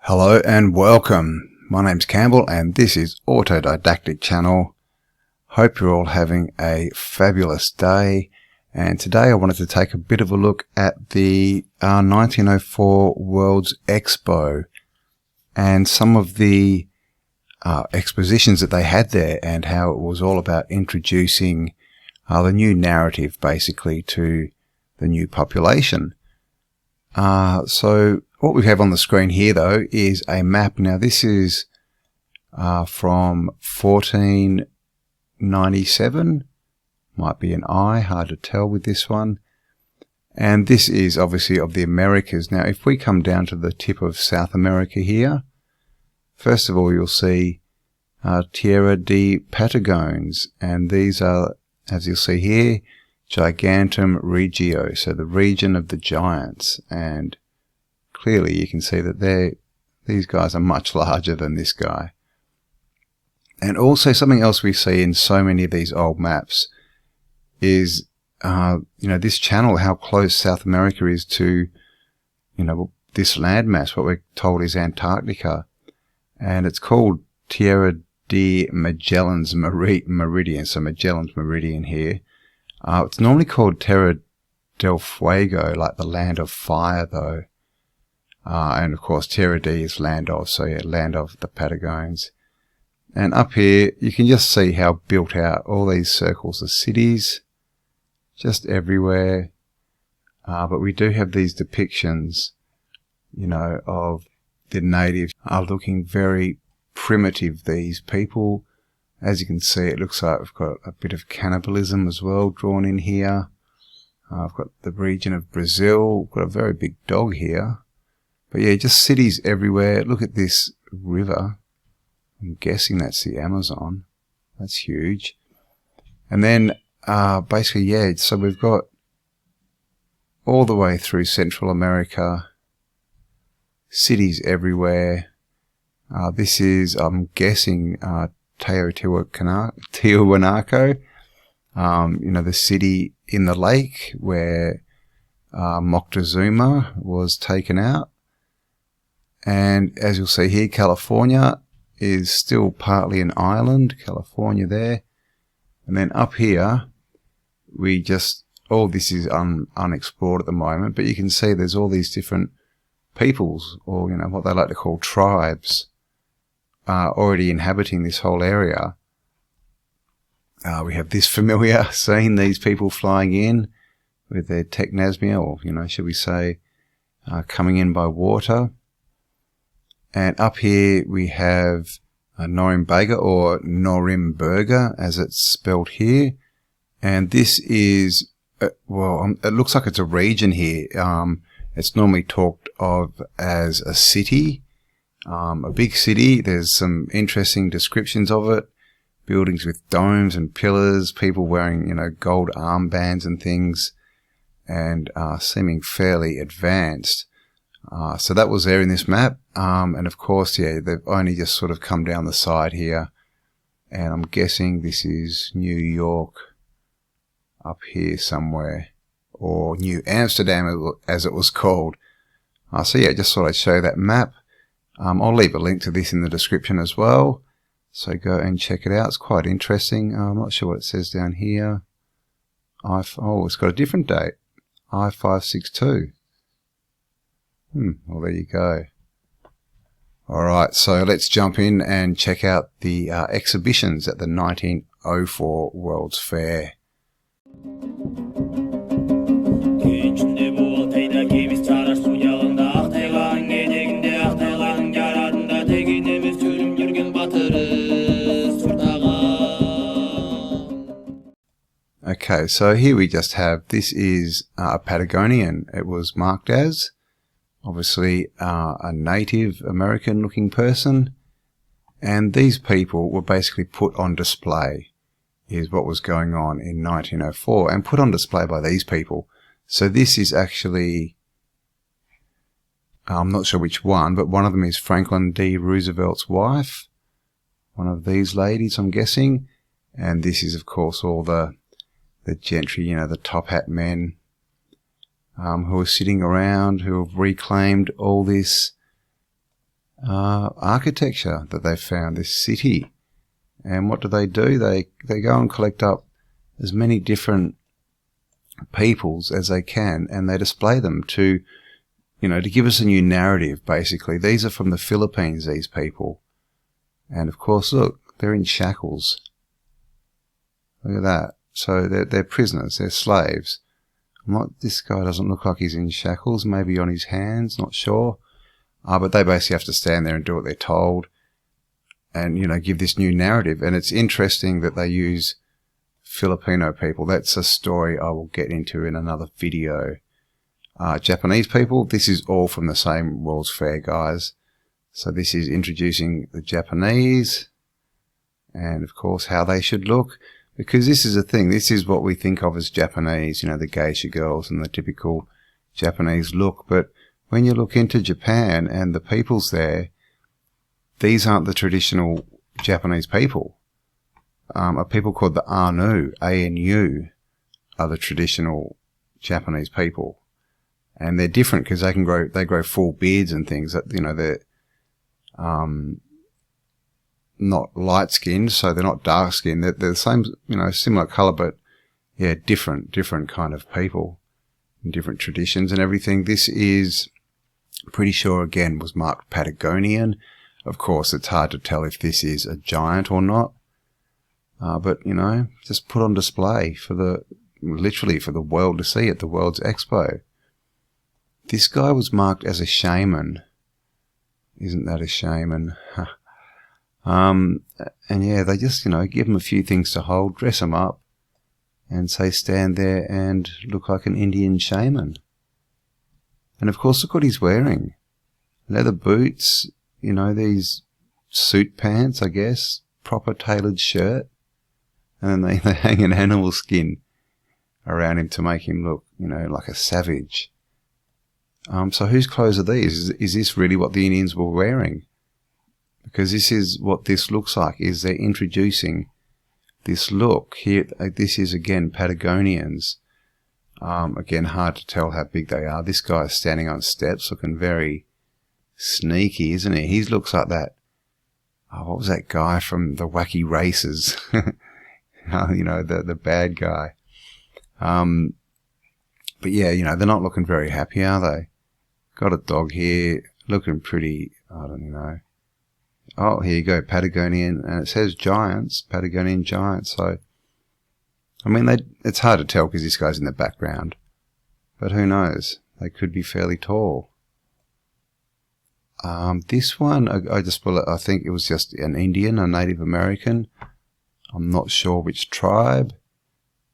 Hello and welcome. My name's Campbell and this is Autodidactic Channel. Hope you're all having a fabulous day. And today I wanted to take a bit of a look at the 1904 World's Expo and some of the expositions that they had there and how it was all about introducing the new narrative basically to the new population. So what we have on the screen here though is a map. Now this is from 1497, might be an I, hard to tell with this one. And this is obviously of the Americas. Now if we come down to the tip of South America here, first of all you'll see Tierra de Patagones, and these are, as you'll see here, Gigantum Regio, so the region of the giants, and clearly you can see that these guys are much larger than this guy. And also something else we see in so many of these old maps is, this channel, how close South America is to, this landmass, what we're told is Antarctica. And it's called Tierra de Magellan's Meridian, so Magellan's Meridian here. It's normally called Terra del Fuego, like the land of fire though. And of course Terra D is land of, so yeah, land of the Patagons. And up here you can just see how built out all these circles of cities, just everywhere. But we do have these depictions, of the natives are looking very primitive, these people. As you can see, it looks like we've got a bit of cannibalism as well drawn in here. I've got the region of Brazil. We've got a very big dog here. But yeah, just cities everywhere. Look at this river. I'm guessing that's the Amazon. That's huge. And then basically, yeah, so we've got all the way through Central America, cities everywhere. This is, I'm guessing, Tiwanaku, the city in the lake where Moctezuma was taken out. And as you'll see here, California is still partly an island, California there. And then up here, all this is unexplored at the moment, but you can see there's all these different peoples, or, what they like to call tribes, already inhabiting this whole area. We have this familiar scene, these people flying in with their technasmia, or, should we say, coming in by water. And up here we have Norimberga, or Norimberga as it's spelled here. And this is, it looks like it's a region here. It's normally talked of as a city. A big city. There's some interesting descriptions of it. Buildings with domes and pillars, people wearing, gold armbands and things, and seeming fairly advanced. So that was there in this map. And of course, yeah, they've only just sort of come down the side here. And I'm guessing this is New York up here somewhere, or New Amsterdam as it was called. So yeah, just thought I'd show that map. I'll leave a link to this in the description as well, so go and check it out. It's quite interesting. I'm not sure what it says down here. It's got a different date, I-562. Well, there you go. Alright, so let's jump in and check out the exhibitions at the 1904 World's Fair. Okay, so here we just have, this is a Patagonian. It was marked as, obviously, a Native American looking person. And these people were basically put on display, is what was going on in 1904, and put on display by these people. So this is actually, I'm not sure which one, but one of them is Franklin D. Roosevelt's wife. One of these ladies, I'm guessing. And this is, of course, all the gentry, the top hat men who are sitting around, who have reclaimed all this architecture that they've found, this city. And what do? They go and collect up as many different peoples as they can, and they display them to, to give us a new narrative, basically. These are from the Philippines, these people. And of course, look, they're in shackles. Look at that. So they're prisoners, they're slaves. This guy doesn't look like he's in shackles, maybe on his hands, not sure. But they basically have to stand there and do what they're told and, give this new narrative. And it's interesting that they use Filipino people. That's a story I will get into in another video. Japanese people, this is all from the same World's Fair, guys. So this is introducing the Japanese and, of course, how they should look. Because this is a thing. This is what we think of as Japanese, the geisha girls and the typical Japanese look. But when you look into Japan and the peoples there, these aren't the traditional Japanese people. A people called the Anu, A-N-U, are the traditional Japanese people. And they're different because they grow full beards and things. That they're not light-skinned, so they're not dark-skinned. They're the same, similar colour, but, yeah, different kind of people and different traditions and everything. This is, pretty sure, again, was marked Patagonian. Of course, it's hard to tell if this is a giant or not. But, just put on display literally for the world to see at the World's Expo. This guy was marked as a shaman. Isn't that a shaman? And yeah, they just, give him a few things to hold, dress him up, and say stand there and look like an Indian shaman. And of course, look what he's wearing. Leather boots, these suit pants, I guess, proper tailored shirt. And then they hang an animal skin around him to make him look, like a savage. So whose clothes are these? Is this really what the Indians were wearing? Because this is what this looks like, is they're introducing this look. Here, this is, again, Patagonians. Again, hard to tell how big they are. This guy is standing on steps looking very sneaky, isn't he? He looks like that, what was that guy from the Wacky Races? The bad guy. But yeah, they're not looking very happy, are they? Got a dog here, looking pretty, I don't know. Oh, here you go, Patagonian, and it says giants, Patagonian giants. So, I mean, it's hard to tell because this guy's in the background, but who knows? They could be fairly tall. This one, I think it was just an Indian, a Native American. I'm not sure which tribe,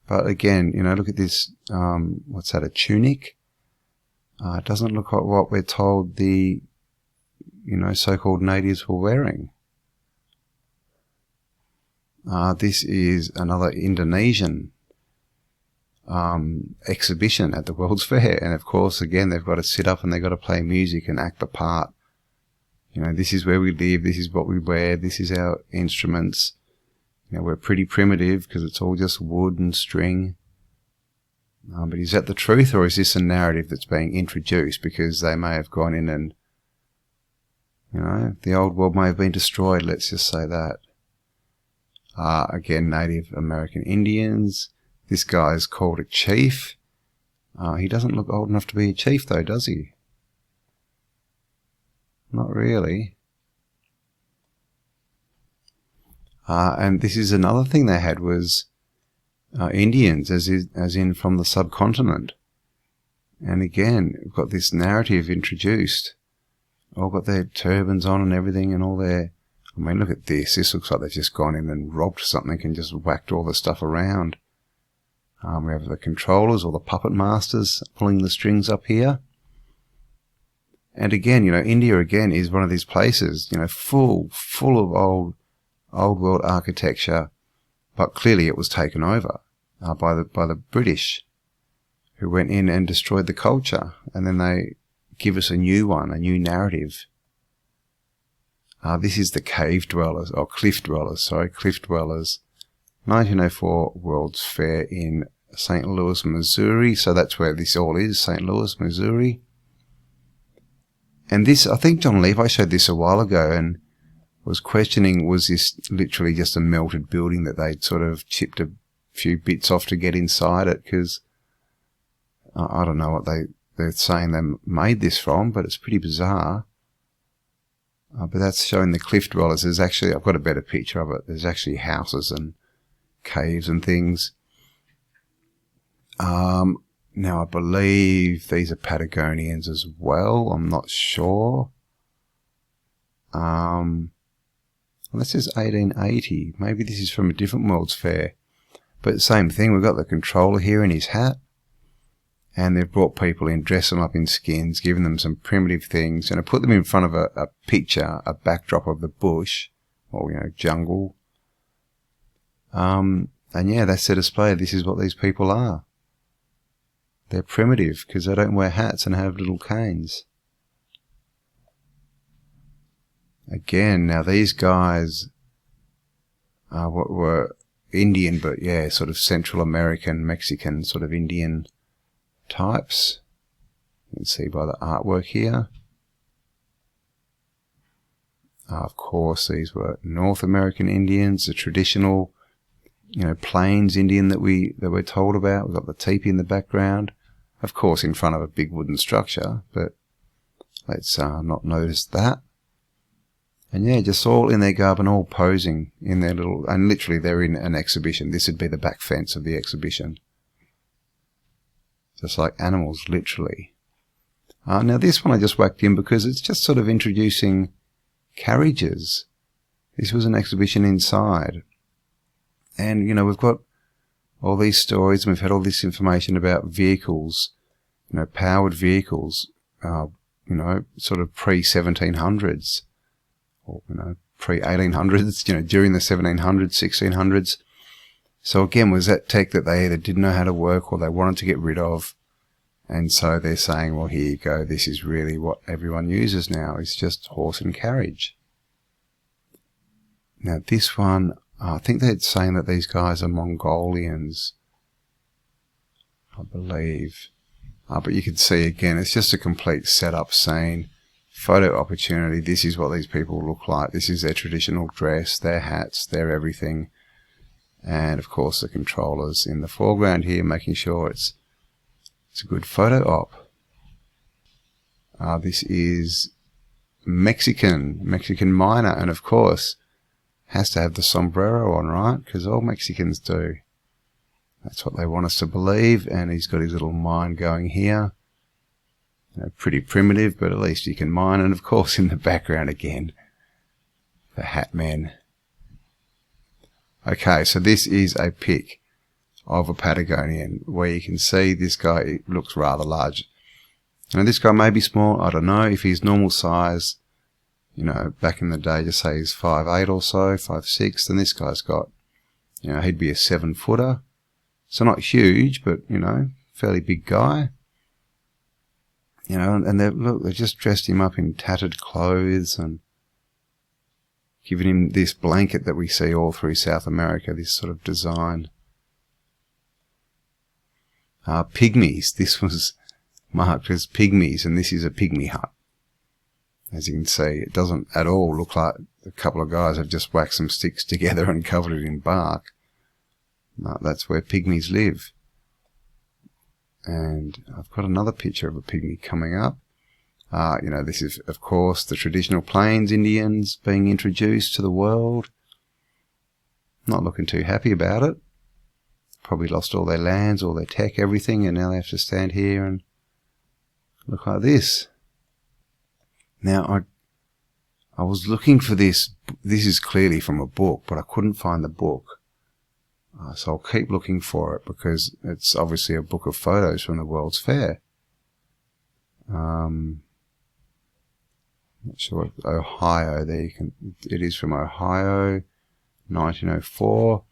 but again, look at this. What's that? A tunic? It doesn't look like what we're told the so-called natives were wearing. This is another Indonesian exhibition at the World's Fair. And of course, again, they've got to sit up and they've got to play music and act the part. This is where we live, this is what we wear, this is our instruments. We're pretty primitive because it's all just wood and string. But is that the truth, or is this a narrative that's being introduced because they may have gone in and the old world may have been destroyed, let's just say that. Again, Native American Indians. This guy is called a chief. He doesn't look old enough to be a chief, though, does he? Not really. And this is another thing they had was Indians, as in from the subcontinent. And again, we've got this narrative introduced. All got their turbans on and everything, and all their... I mean, look at this. This looks like they've just gone in and robbed something and just whacked all the stuff around. We have the controllers or the puppet masters pulling the strings up here. And again, India again is one of these places, full of old world architecture, but clearly it was taken over by the British, who went in and destroyed the culture, and then they give us a new one, a new narrative. This is the cave dwellers, or cliff dwellers, 1904 World's Fair in St. Louis, Missouri. So that's where this all is, St. Louis, Missouri. And this, I think John Levi showed this a while ago and was questioning, was this literally just a melted building that they'd sort of chipped a few bits off to get inside it? Because I don't know what they're saying they made this from, but it's pretty bizarre. But that's showing the cliff dwellers. There's actually, I've got a better picture of it. There's actually houses and caves and things. Now I believe these are Patagonians as well. I'm not sure. This is 1880. Maybe this is from a different World's Fair. But same thing, we've got the controller here in his hat. And they've brought people in, dressed them up in skins, given them some primitive things, and put them in front of a picture, a backdrop of the bush, or, jungle. And yeah, that's their display. This is what these people are. They're primitive because they don't wear hats and have little canes. Again, now these guys were Indian, but yeah, sort of Central American, Mexican, sort of Indian types. You can see by the artwork here. Of course, these were North American Indians, the traditional, Plains Indian that we're told about. We've got the teepee in the background, of course, in front of a big wooden structure, but let's not notice that. And yeah, just all in their garb and all posing in their little, and literally they're in an exhibition. This would be the back fence of the exhibition. Just like animals, literally. Now this one I just whacked in because it's just sort of introducing carriages. This was an exhibition inside. And, we've got all these stories and we've had all this information about vehicles, powered vehicles, sort of pre-1700s. Or, pre-1800s, during the 1700s, 1600s. So again, was that tech that they either didn't know how to work or they wanted to get rid of? And so they're saying, well, here you go. This is really what everyone uses now. It's just horse and carriage. Now this one, I think they're saying that these guys are Mongolians, I believe. But you can see again, it's just a complete setup scene. Photo opportunity. This is what these people look like. This is their traditional dress, their hats, their everything. And of course the controllers in the foreground here, making sure it's a good photo op. This is Mexican miner, and of course has to have the sombrero on, right? Because all Mexicans do. That's what they want us to believe. And he's got his little mine going here. Pretty primitive, but at least you can mine. And of course in the background again, the hat man. Okay, so this is a pic of a Patagonian where you can see this guy looks rather large. Now this guy may be small, I don't know. If he's normal size, back in the day, just say he's 5'8" or so, 5'6", then this guy's got, he'd be a 7-footer. So not huge, but, fairly big guy. And they just dressed him up in tattered clothes and giving him this blanket that we see all through South America, this sort of design. Pygmies. This was marked as pygmies, and this is a pygmy hut. As you can see, it doesn't at all look like a couple of guys have just whacked some sticks together and covered it in bark. No, that's where pygmies live. And I've got another picture of a pygmy coming up. This is, of course, the traditional Plains Indians being introduced to the world. Not looking too happy about it. Probably lost all their lands, all their tech, everything, and now they have to stand here and look like this. Now, I was looking for this. This is clearly from a book, but I couldn't find the book. So I'll keep looking for it because it's obviously a book of photos from the World's Fair. Not sure. Ohio. It is from Ohio, 1904.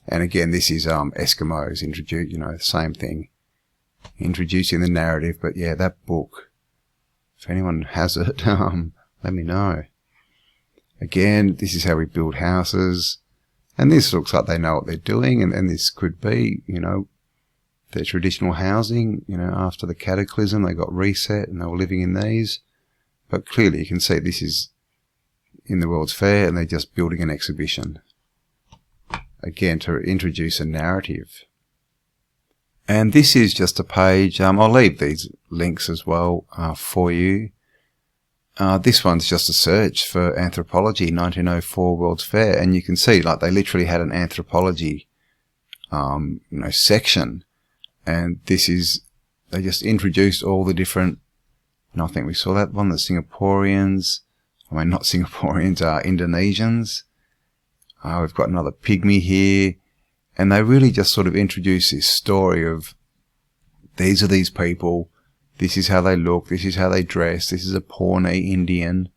And again, this is Eskimos introduced. The same thing, introducing the narrative. But yeah, that book. If anyone has it, let me know. Again, this is how we build houses. And this looks like they know what they're doing, and this could be, their traditional housing. After the cataclysm, they got reset and they were living in these. But clearly you can see this is in the World's Fair, and they're just building an exhibition. Again, to introduce a narrative. And this is just a page. I'll leave these links as well for you. This one's just a search for Anthropology 1904 World's Fair, and you can see like they literally had an Anthropology section, and this is, they just introduced all the different, and I think we saw that one, the Singaporeans, not Singaporeans, Indonesians. We've got another pygmy here, and they really just sort of introduce this story of these are these people, this is how they look, this is how they dress, this is a Pawnee Indian,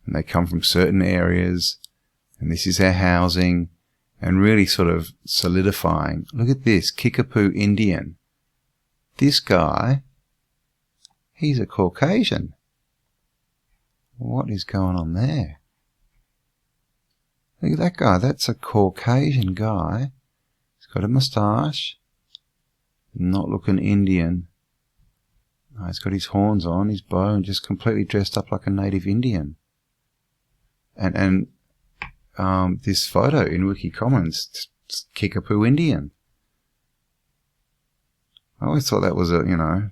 and they come from certain areas, and this is their housing, and really sort of solidifying. Look at this, Kickapoo Indian. This guy, he's a Caucasian. What is going on there? Look at that guy, that's a Caucasian guy. He's got a moustache, not looking Indian. He's got his horns on, his bow, and just completely dressed up like a native Indian. And this photo in Wiki Commons, Kickapoo Indian. I always thought that was a,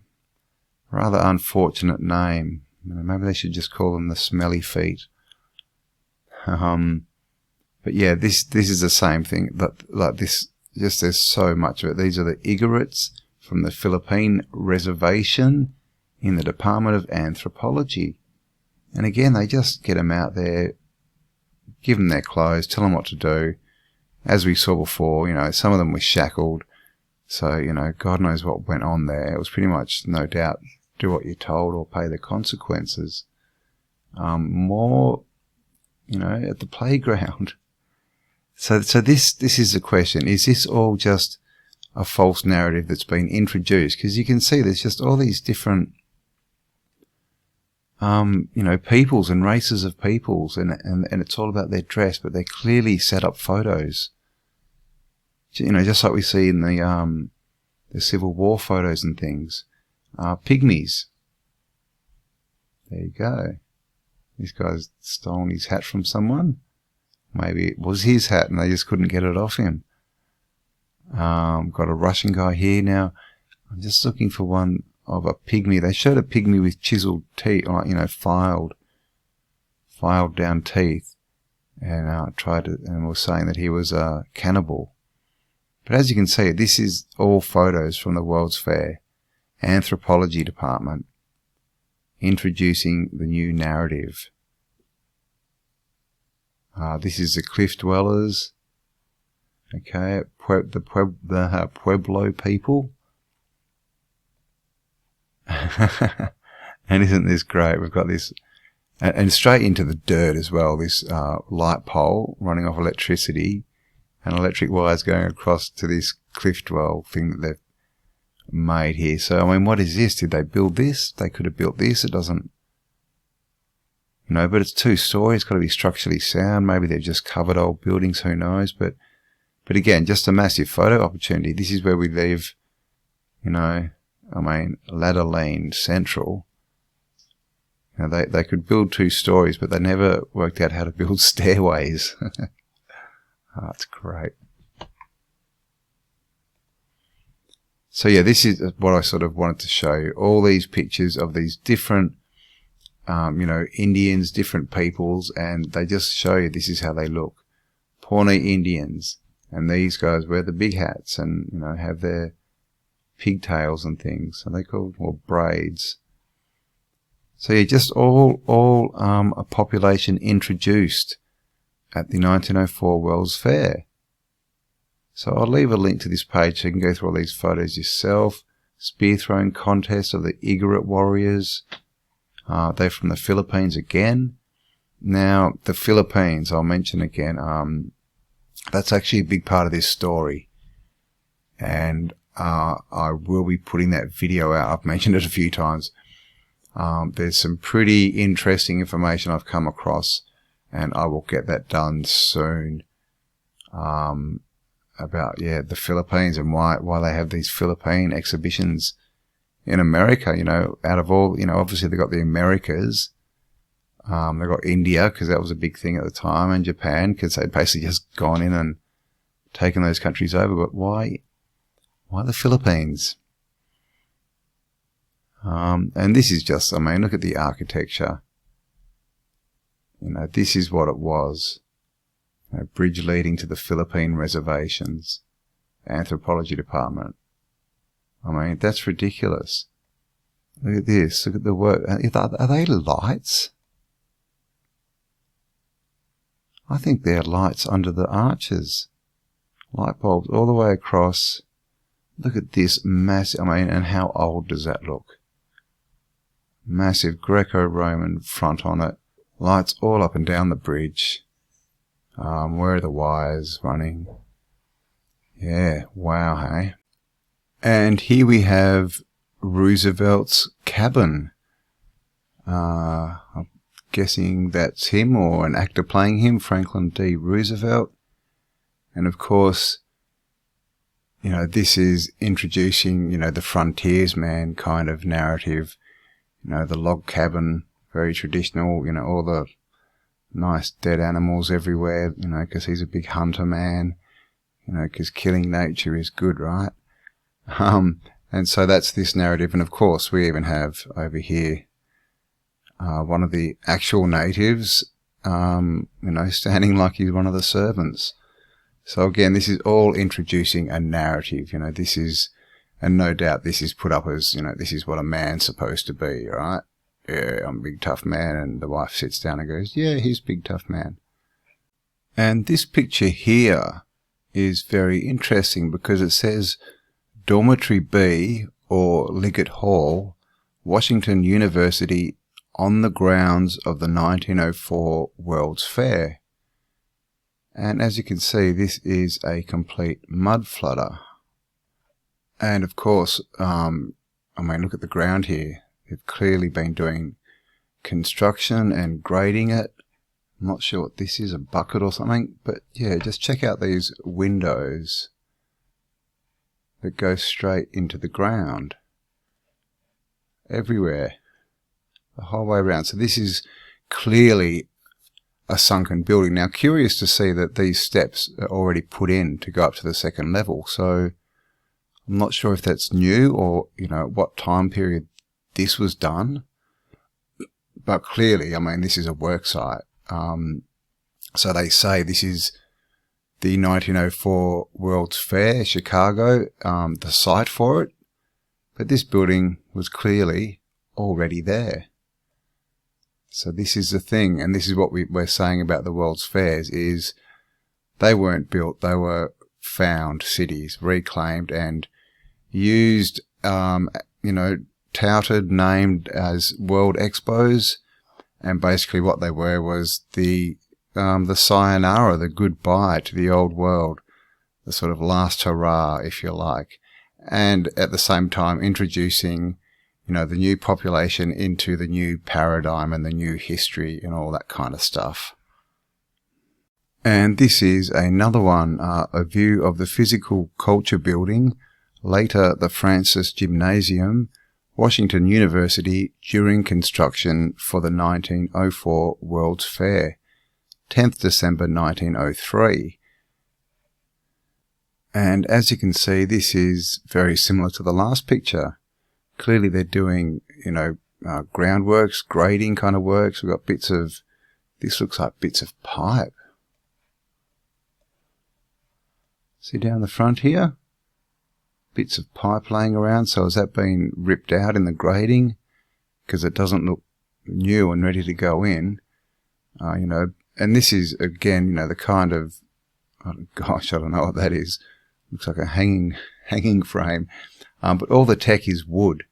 rather unfortunate name. Maybe they should just call them the Smelly Feet. But yeah, this is the same thing. Like this, just there's so much of it. These are the Igorots from the Philippine reservation in the Department of Anthropology. And again, they just get them out there, give them their clothes, tell them what to do. As we saw before, some of them were shackled. So, God knows what went on there. It was pretty much, no doubt, do what you're told or pay the consequences. More, at the playground. So this is the question. Is this all just a false narrative that's been introduced? Because you can see there's just all these different, peoples and races of peoples, and it's all about their dress, but they clearly set up photos. Just like we see in the Civil War photos and things. Pygmies. There you go. This guy's stolen his hat from someone. Maybe it was his hat and they just couldn't get it off him. Got a Russian guy here now. I'm just looking for one of a pygmy. They showed a pygmy with chiseled teeth, filed down teeth, and and was saying that he was a cannibal. But as you can see, this is all photos from the World's Fair, Anthropology Department, introducing the new narrative. This is the Cliff Dwellers. Okay, the Pueblo people. And isn't this great? We've got this, and straight into the dirt as well, this light pole running off electricity, and electric wires going across to this cliff dwell thing that they've made here. So, what is this? Did they build this? They could have built this. It doesn't, but it's 2 stories. It's got to be structurally sound. Maybe they've just covered old buildings. Who knows? But again, just a massive photo opportunity. This is where we live, Ladder Lane Central. They could build 2 stories, but they never worked out how to build stairways. Oh, that's great. So yeah, this is what I sort of wanted to show you. All these pictures of these different, Indians, different peoples, and they just show you this is how they look. Pawnee Indians, and these guys wear the big hats and, have their pigtails and things. So they called, braids. So yeah, just all a population introduced at the 1904 World's Fair. So I'll leave a link to this page so you can go through all these photos yourself. Spear throwing contest of the Igorot warriors. They're from the Philippines again. Now, the Philippines, I'll mention again, that's actually a big part of this story. And I will be putting that video out. I've mentioned it a few times. There's some pretty interesting information I've come across, and I will get that done soon. About the Philippines and why they have these Philippine exhibitions in America. Out of all, obviously they've got the Americas, They've got India, because that was a big thing at the time, and Japan, because they'd basically just gone in and taken those countries over. But why the Philippines? And this is just, I mean, look at the architecture. You know, this is what it was. A bridge leading to the Philippine reservations, Anthropology department. I mean, that's ridiculous. Look at this. Look at the work. Are they lights? I think they're lights under the arches. Light bulbs all the way across. Look at this massive, I mean, and how old does that look? Massive Greco-Roman front on it. Lights all up and down the bridge. Where are the wires running? Yeah, wow, hey? And here we have Roosevelt's cabin. I'm guessing that's him or an actor playing him, Franklin D. Roosevelt. And of course, you know, this is introducing, you know, the frontiersman kind of narrative. You know, the log cabin, very traditional, you know, all the nice dead animals everywhere, you know, because he's a big hunter man, you know, because killing nature is good, right? And so that's this narrative. And of course, we even have over here one of the actual natives, you know, standing like he's one of the servants. So again, this is all introducing a narrative, you know, this is, and no doubt this is put up as, you know, this is what a man's supposed to be, right? Yeah, I'm a big tough man. And the wife sits down and goes, yeah, he's big tough man. And this picture here is very interesting because it says Dormitory B or Liggett Hall, Washington University, on the grounds of the 1904 World's Fair. And as you can see, this is a complete mud flooder. And of course, I mean, look at the ground here. They've clearly been doing construction and grading it. I'm not sure what this is, a bucket or something. But yeah, just check out these windows that go straight into the ground. Everywhere. The whole way around. So this is clearly a sunken building. Now, curious to see that these steps are already put in to go up to the second level. So I'm not sure if that's new or, you know, what time period this was done. But clearly, I mean, this is a work site. So they say this is the 1904 World's Fair, Chicago, the site for it. But this building was clearly already there. So this is the thing, and this is what we're saying about the World's Fairs, is they weren't built, they were found cities, reclaimed and used, you know, touted, named as World Expos, and basically what they were was the sayonara, the goodbye to the old world, the sort of last hurrah, if you like, and at the same time introducing, you know, the new population into the new paradigm and the new history and all that kind of stuff. And this is another one, a view of the physical culture building, later the Francis Gymnasium, Washington University, during construction for the 1904 World's Fair, 10th December 1903. And as you can see, this is very similar to the last picture. Clearly they're doing, you know, groundworks, grading kind of works. We've got bits of, this looks like bits of pipe. See down the front here? Bits of pipe laying around. So has that been ripped out in the grading? Because it doesn't look new and ready to go in. You know, and this is, again, you know, the kind of, oh gosh, I don't know what that is. Looks like a hanging frame. But all the tech is wood,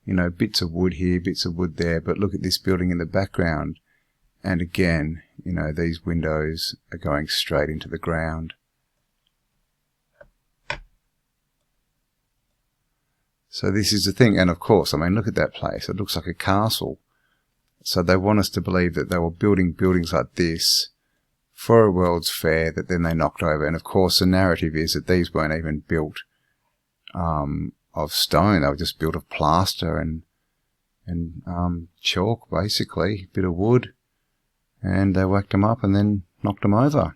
you know, bits of wood here, bits of wood there. But look at this building in the background. And again, you know, these windows are going straight into the ground. So this is the thing. And of course, I mean, look at that place. It looks like a castle. So they want us to believe that they were building buildings like this for a World's Fair that then they knocked over. And of course, the narrative is that these weren't even built of stone. They were just built of plaster and chalk, basically, a bit of wood. and they whacked them up and then knocked them over.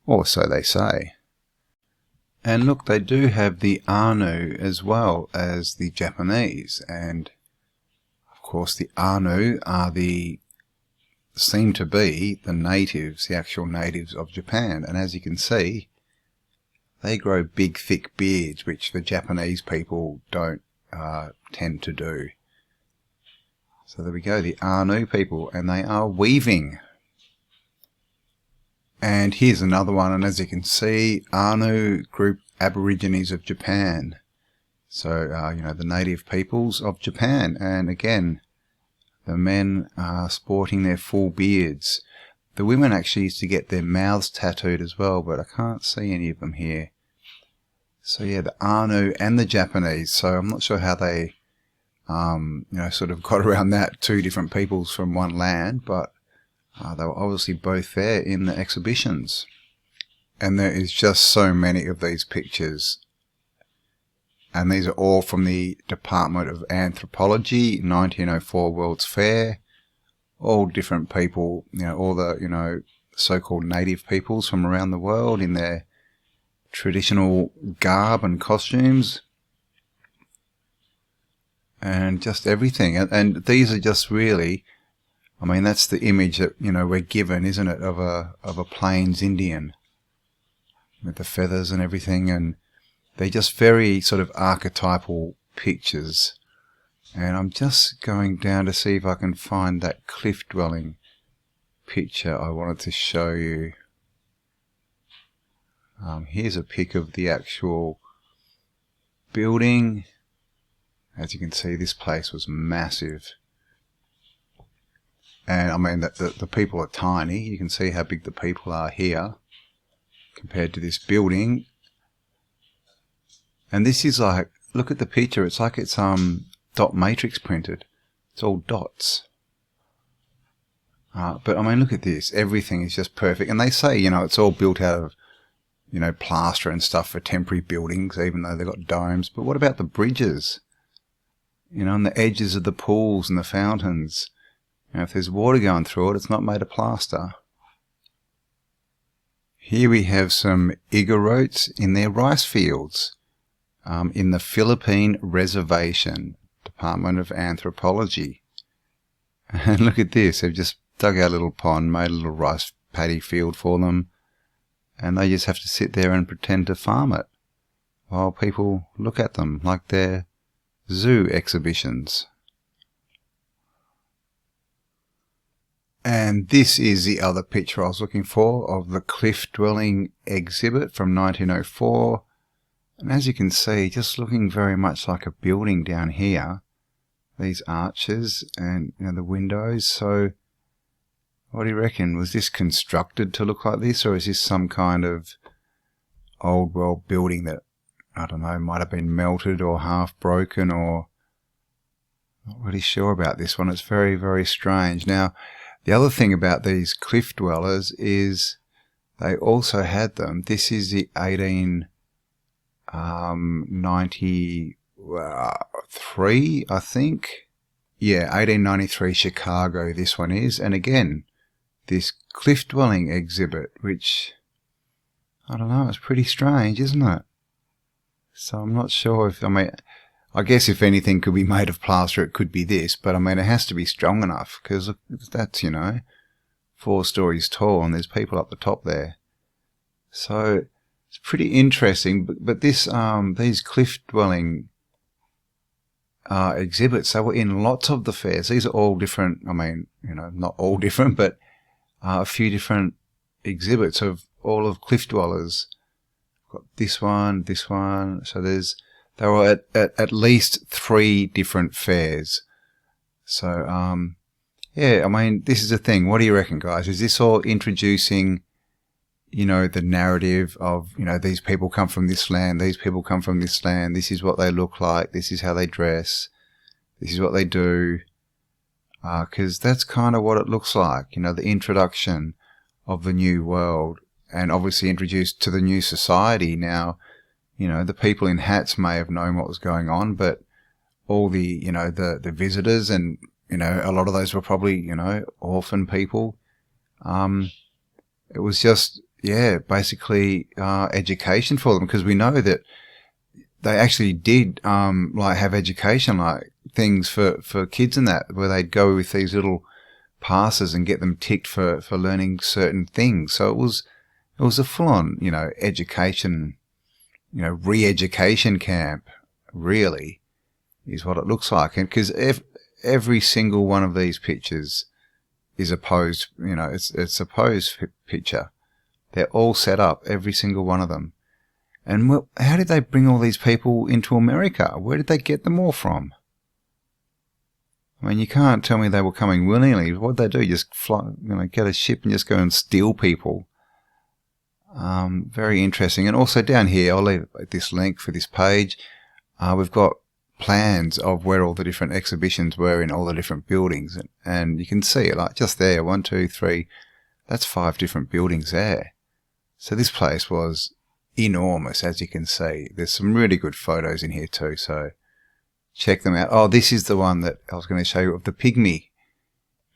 Or so they say. And look, they do have the Anu as well as the Japanese, and of course the Anu are seem to be the natives, the actual natives of Japan, and as you can see, they grow big thick beards, which the Japanese people don't tend to do. So there we go, the Anu people, and they are weaving. And here's another one, and as you can see, Anu group Aborigines of Japan. So, the native peoples of Japan. And again, the men are sporting their full beards. The women actually used to get their mouths tattooed as well, but I can't see any of them here. So yeah, the Anu and the Japanese. So I'm not sure how they, sort of got around that, two different peoples from one land, but they were obviously both there in the exhibitions. And there is just so many of these pictures. And these are all from the Department of Anthropology, 1904 World's Fair. All different people, all the, so-called native peoples from around the world in their traditional garb and costumes. And just everything. And these are just really, that's the image that, we're given, isn't it, of a Plains Indian with the feathers and everything, and they're just very sort of archetypal pictures. And I'm just going down to see if I can find that cliff dwelling picture I wanted to show you. Here's a pic of the actual building. As you can see, this place was massive. And the people are tiny. You can see how big the people are here compared to this building. And this is like, look at the picture, it's like it's dot matrix printed. It's all dots. But look at this, everything is just perfect. And they say, it's all built out of, plaster and stuff for temporary buildings, even though they've got domes. But what about the bridges? And the edges of the pools and the fountains. If there's water going through it, it's not made of plaster. Here we have some Igorotes in their rice fields in the Philippine Reservation, Department of Anthropology. And look at this, they've just dug out a little pond, made a little rice paddy field for them, and they just have to sit there and pretend to farm it while people look at them like they're zoo exhibitions. And this is the other picture I was looking for of the cliff dwelling exhibit from 1904. And as you can see, just looking very much like a building down here. These arches and the windows. So what do you reckon? Was this constructed to look like this, or is this some kind of old world building that, I don't know, might have been melted or half broken, or not really sure about this one. It's very, very strange. Now, the other thing about these cliff dwellers is they also had them. This is the 1893, I think. Yeah, 1893 Chicago, this one is. And again, this cliff dwelling exhibit, which, I don't know, it's pretty strange, isn't it? So I'm not sure if, I guess if anything could be made of plaster, it could be this, but it has to be strong enough, because that's, 4 stories tall, and there's people up the top there. So it's pretty interesting, but this, these cliff dwelling exhibits, they were in lots of the fairs. These are all different, not all different, but a few different exhibits of all of cliff dwellers. Got this one, so they were at least 3 different fairs. So, this is the thing. What do you reckon, guys? Is this all introducing, the narrative of, these people come from this land, these people come from this land, this is what they look like, this is how they dress, this is what they do? Because that's kind of what it looks like, the introduction of the new world, and obviously introduced to the new society. Now, the people in hats may have known what was going on, but all the, the visitors and, a lot of those were probably, orphan people. It was just, yeah, basically education for them, because we know that they actually did like have education, like things for kids and that, where they'd go with these little passes and get them ticked for learning certain things. So it was a full-on, you know, education, you know, re-education camp, really, is what it looks like. And because every single one of these pictures is a posed, you know, it's a posed picture. They're all set up, every single one of them. And how did they bring all these people into America? Where did they get them all from? I mean, you can't tell me they were coming willingly. What did they do? Just fly, you know, get a ship and just go and steal people? Very interesting. And also down here, I'll leave this link for this page. We've got plans of where all the different exhibitions were in all the different buildings. And you can see it, like just there, 1, 2, 3, that's 5 different buildings there. So this place was enormous, as you can see. There's some really good photos in here too, so check them out. Oh, this is the one that I was going to show you of the pygmy.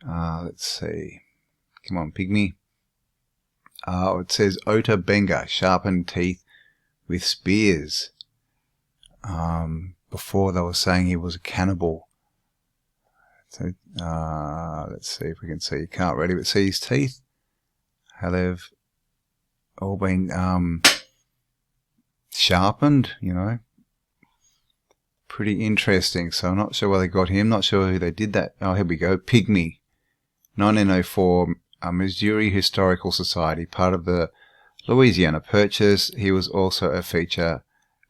Let's see. Come on, pygmy. It says Ota Benga, sharpened teeth with spears. Before they were saying he was a cannibal. So, let's see if we can see. You can't really, but see his teeth. How they've all been sharpened, you know. Pretty interesting. So I'm not sure where they got him. Not sure who they did that. Oh, here we go. Pygmy. 1904, Missouri Historical Society, part of the Louisiana Purchase. He was also a feature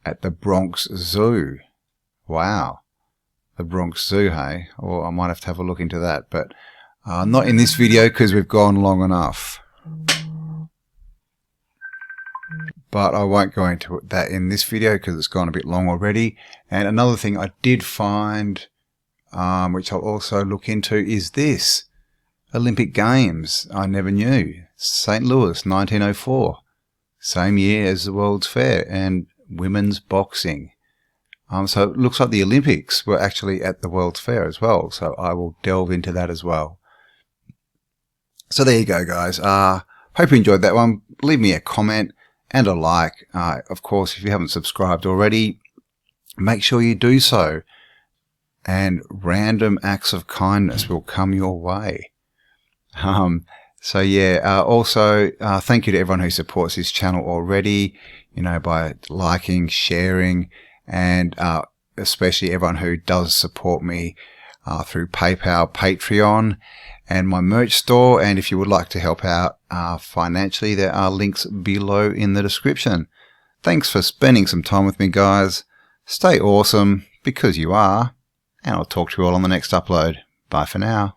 at the Bronx Zoo. Wow. The Bronx Zoo, hey? Or I might have to have a look into that. But not in this video because we've gone long enough. But I won't go into that in this video because it's gone a bit long already. And another thing I did find, which I'll also look into, is this. Olympic Games. I never knew. St. Louis, 1904. Same year as the World's Fair. And women's boxing. So it looks like the Olympics were actually at the World's Fair as well. So I will delve into that as well. So there you go, guys. Hope you enjoyed that one. Leave me a comment and a like. Of course, if you haven't subscribed already, make sure you do so. And random acts of kindness will come your way. So yeah, also, thank you to everyone who supports this channel already, you know, by liking, sharing, and especially everyone who does support me through PayPal, Patreon, and my merch store. And if you would like to help out financially, there are links below in the description. Thanks for spending some time with me, guys. Stay awesome, because you are, and I'll talk to you all on the next upload. Bye for now.